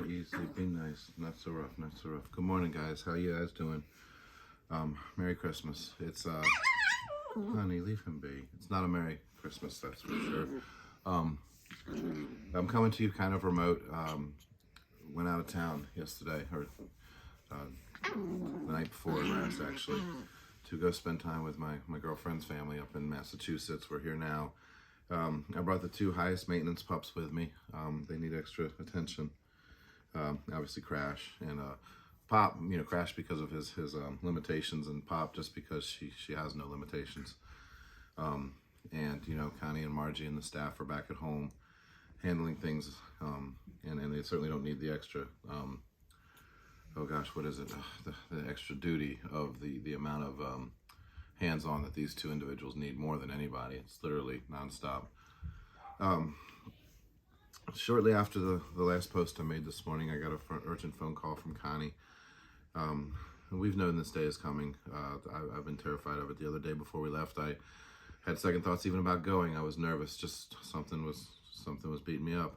Easy, be nice. Not so rough, not so rough. Good morning, guys. How you guys doing? Merry Christmas. It's honey, leave him be. It's not a Merry Christmas, that's for sure. I'm coming to you kind of remote. Went out of town yesterday, or the night before last, actually, to go spend time with my girlfriend's family up in Massachusetts. We're here now. I brought the two highest maintenance pups with me. They need extra attention. Obviously Crash and Pop, Crash because of his limitations, and Pop just because she has no limitations. And Connie and Margie and the staff are back at home handling things, and they certainly don't need the extra oh gosh, what is it, the extra duty of the amount of hands-on that these two individuals need more than anybody. It's literally nonstop. Shortly after the last post I made this morning, I got an urgent phone call from Connie. And we've known this day is coming. I've been terrified of it. The other day before we left, I had second thoughts even about going. I was nervous. Just something was beating me up.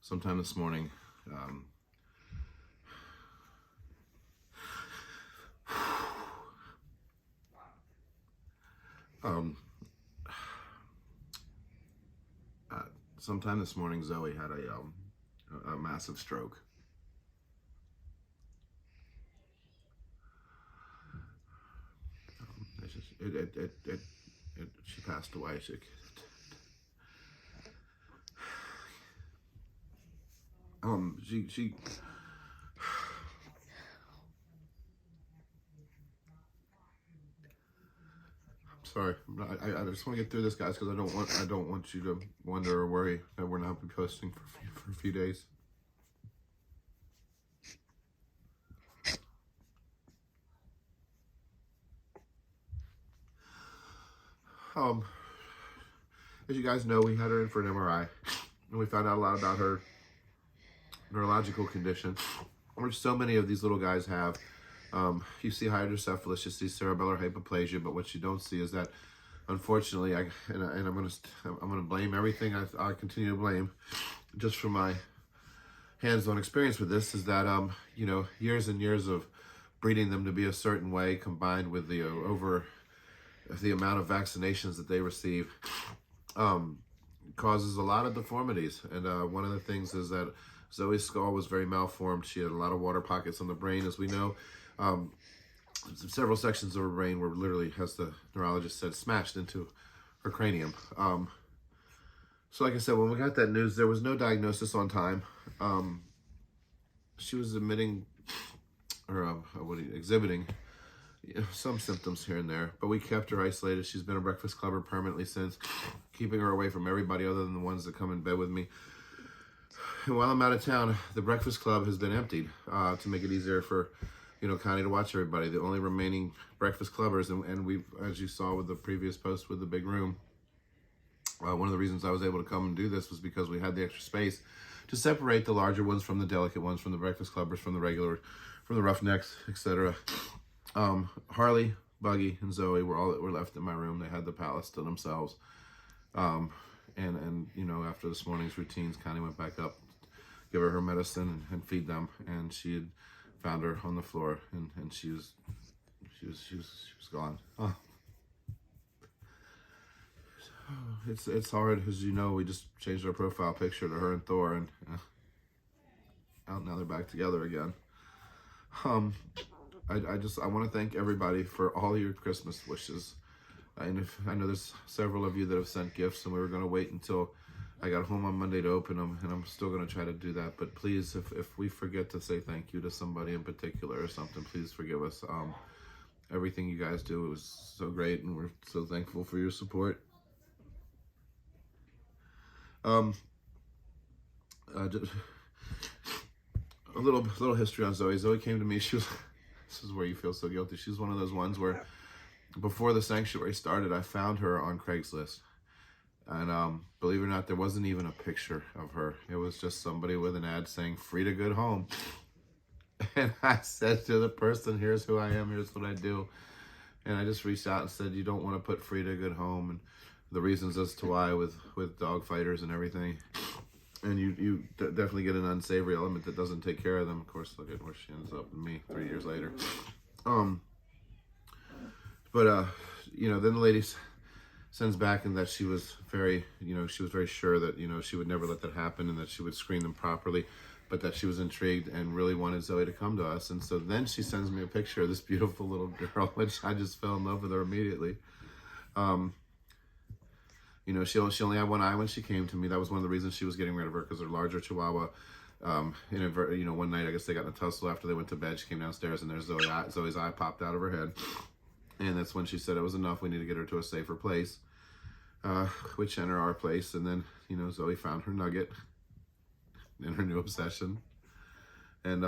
Sometime this morning, sometime this morning, Zoey had a massive stroke. She passed away. She sorry, I just want to get through this, guys, because I don't want you to wonder or worry that we're not be posting for a few days. As you guys know, we had her in for an MRI, and we found out a lot about her neurological condition, which so many of these little guys have. You see hydrocephalus, you see cerebellar hypoplasia, but what you don't see is that, unfortunately, I'm gonna blame everything I continue to blame, just from my hands-on experience with this, is that years and years of breeding them to be a certain way, combined with the amount of vaccinations that they receive, causes a lot of deformities. And one of the things is that Zoe's skull was very malformed. She had a lot of water pockets on the brain, as we know. Several sections of her brain were literally, as the neurologist said, smashed into her cranium. So like I said, when we got that news, there was no diagnosis on time. She was exhibiting some symptoms here and there, but we kept her isolated. She's been a breakfast clubber permanently since, keeping her away from everybody other than the ones that come in bed with me. And while I'm out of town, the breakfast club has been emptied to make it easier for Connie to watch everybody. The only remaining breakfast clubbers, and we, as you saw with the previous post with the big room, one of the reasons I was able to come and do this was because we had the extra space to separate the larger ones from the delicate ones, from the breakfast clubbers, from the regular, from the roughnecks, etc. Harley, Buggy, and Zoey were all that were left in my room. They had the palace to themselves. And after this morning's routines, Connie went back up, give her medicine and feed them, and she had found her on the floor, and she was gone. Oh. It's hard, as you know. We just changed our profile picture to her and Thor, and now they're back together again. I want to thank everybody for all your Christmas wishes. And I know there's several of you that have sent gifts, and we were going to wait until I got home on Monday to open them, and I'm still going to try to do that. But please, if we forget to say thank you to somebody in particular or something, please forgive us. Everything you guys do was so great, and we're so thankful for your support. Just a little history on Zoey. Zoey came to me. She was, this is where you feel so guilty. She's one of those ones where, before the sanctuary started, I found her on Craigslist. And believe it or not, there wasn't even a picture of her. It was just somebody with an ad saying, "Free to good home." And I said to the person, "Here's who I am, here's what I do." And I just reached out and said, "You don't want to put free to good home," and the reasons as to why with dog fighters and everything. and you definitely get an unsavory element that doesn't take care of them. Of course, look at where she ends up with me 3 years later. But you know, then the lady sends back and that she was very, you know, she was very sure that, you know, she would never let that happen and that she would screen them properly, but that she was intrigued and really wanted Zoey to come to us. And so then she sends me a picture of this beautiful little girl, which I just fell in love with her immediately. You know, she only had one eye when she came to me. That was one of the reasons she was getting rid of her, because her larger Chihuahua, you know, one night, I guess they got in a tussle after they went to bed. She came downstairs and there's Zoey's eye popped out of her head. And that's when she said it was enough. We need to get her to a safer place, which entered our place. And then, you know, Zoey found her nugget in her new obsession. And,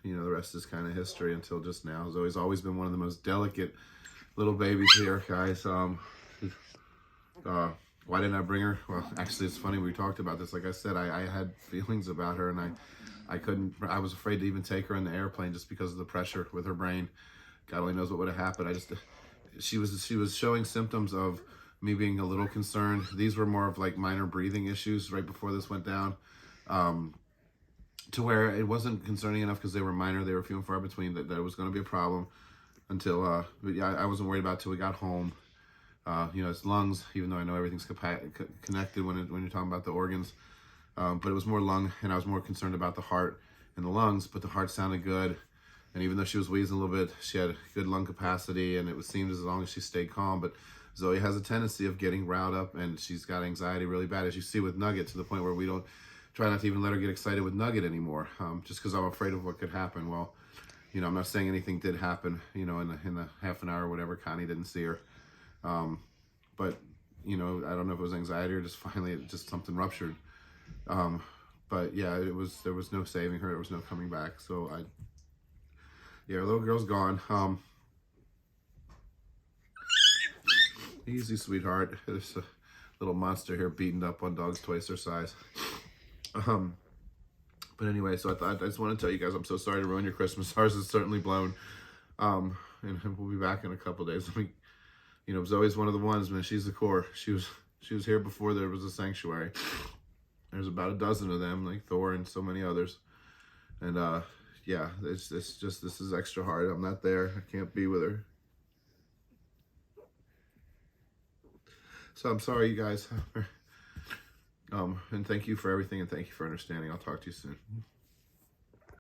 you know, the rest is kind of history until just now. Zoey's always been one of the most delicate little babies here, guys. Why didn't I bring her? Well, actually, it's funny. We talked about this. Like I said, I had feelings about her, and I was afraid to even take her in the airplane just because of the pressure with her brain. God only knows what would have happened. She was showing symptoms of me being a little concerned. These were more of like minor breathing issues right before this went down, to where it wasn't concerning enough because they were minor. They were few and far between that it was going to be a problem until, but yeah, I wasn't worried about it till we got home. You know, it's lungs, even though I know everything's connected when you're talking about the organs. But it was more lung, and I was more concerned about the heart and the lungs, but the heart sounded good. And even though she was wheezing a little bit, she had good lung capacity, and it seemed as long as she stayed calm. But Zoey has a tendency of getting riled up, and she's got anxiety really bad, as you see with Nugget, to the point where we don't try not to even let her get excited with Nugget anymore, just because I'm afraid of what could happen. Well, you know, I'm not saying anything did happen, you know, in the half an hour or whatever. Connie didn't see her. But, you know, I don't know if it was anxiety or just finally just something ruptured. But yeah, there was no saving her. There was no coming back. So yeah, our little girl's gone. Easy, sweetheart. There's a little monster here beaten up on dogs twice their size. But anyway, so I just want to tell you guys, I'm so sorry to ruin your Christmas. Ours is certainly blown. And we'll be back in a couple days. You know, Zoey's one of the ones, man. She's the core. She was here before there was a sanctuary. There's about a dozen of them, like Thor and so many others. And yeah, it's just, this is extra hard. I'm not there. I can't be with her. So I'm sorry, you guys. And thank you for everything, and thank you for understanding. I'll talk to you soon.